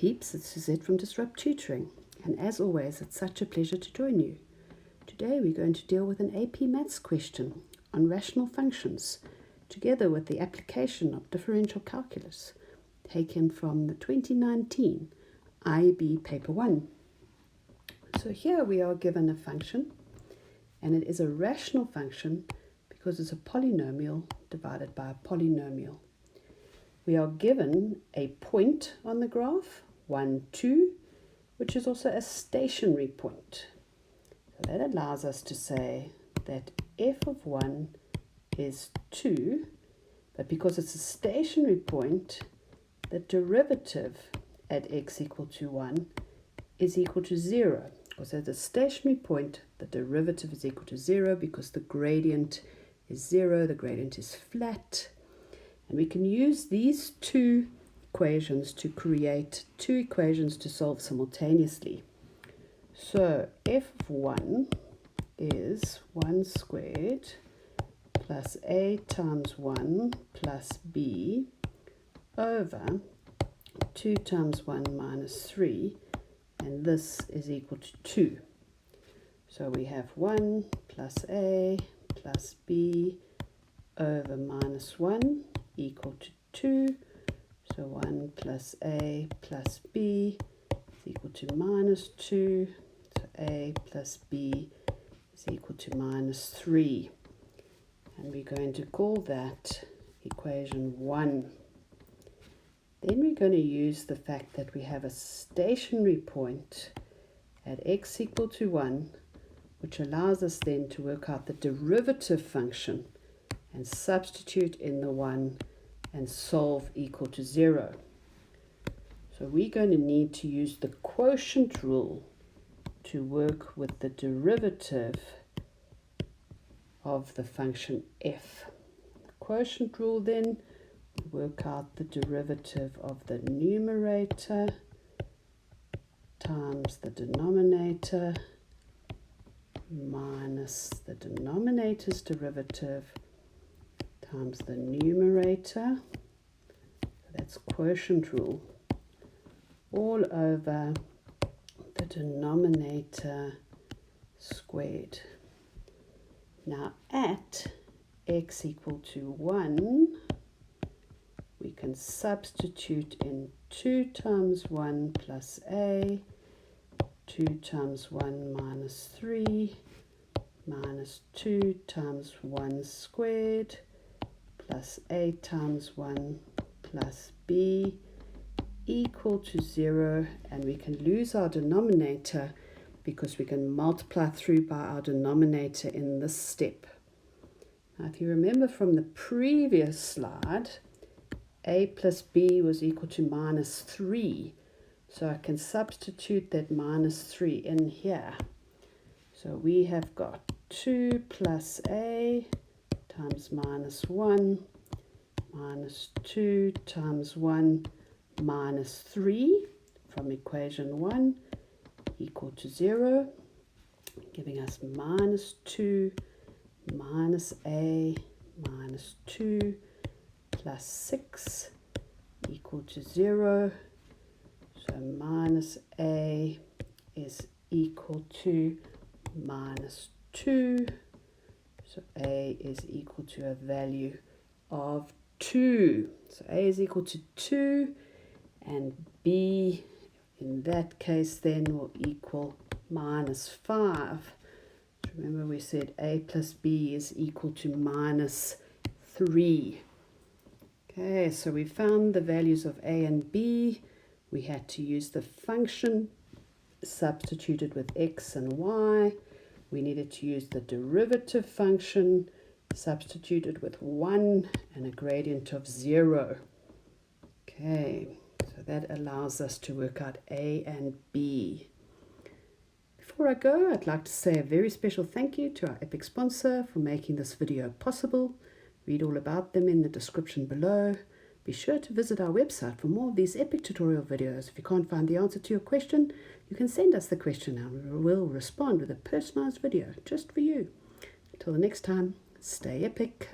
peeps, it's Suzette from Disrupt Tutoring, and as always it's such a pleasure to join you. Today we're going to deal with an AP Maths question on rational functions, together with the application of differential calculus, taken from the 2019 IB Paper 1. So here we are given a function, and it is a rational function because it's a polynomial divided by a polynomial. We are given a point on the graph, 1, 2, which is also a stationary point. So that allows us to say that f of 1 is 2, but because it's a stationary point, the derivative at x equal to 1 is equal to 0. Because at a stationary point, the derivative is equal to 0 because the gradient is 0, the gradient is flat. And we can use these two equations to create two equations to solve simultaneously. So f of 1 is 1 squared plus a times 1 plus b over 2 times 1 minus 3, and this is equal to 2. So we have 1 plus a plus b over minus 1 equal to 2. So 1 plus a plus b is equal to minus 2. So a plus b is equal to minus 3. And we're going to call that equation 1. Then we're going to use the fact that we have a stationary point at x equal to 1, which allows us then to work out the derivative function and substitute in the 1 and solve equal to 0. So we're going to need to use the quotient rule to work with the derivative of the function f. The quotient rule then, work out the derivative of the numerator times the denominator minus the denominator's derivative times the numerator, so that's quotient rule, all over the denominator squared. Now at x equal to 1, we can substitute in 2 times 1 plus a, 2 times 1 minus 3, minus 2 times 1 squared, plus a times 1 plus b equal to 0, and we can lose our denominator because we can multiply through by our denominator in this step. Now if you remember from the previous slide, a plus b was equal to minus 3, so I can substitute that minus 3 in here. So we have got 2 plus a times minus 1 minus 2 times 1 minus 3 from equation 1 equal to 0, giving us minus 2 minus a minus 2 plus 6 equal to 0. So minus a is equal to minus 2. So a is equal to a value of 2. So a is equal to 2, and b in that case then will equal minus 5. Remember we said a plus b is equal to minus 3. Okay, so we found the values of a and b. We had to use the function substituted with x and y. We needed to use the derivative function substituted with 1 and a gradient of 0. Okay, so that allows us to work out a and b. Before I go, I'd like to say a very special thank you to our epic sponsor for making this video possible. Read all about them in the description below. Be sure to visit our website for more of these epic tutorial videos. If you can't find the answer to your question, you can send us the question and we will respond with a personalized video just for you. Until the next time, stay epic.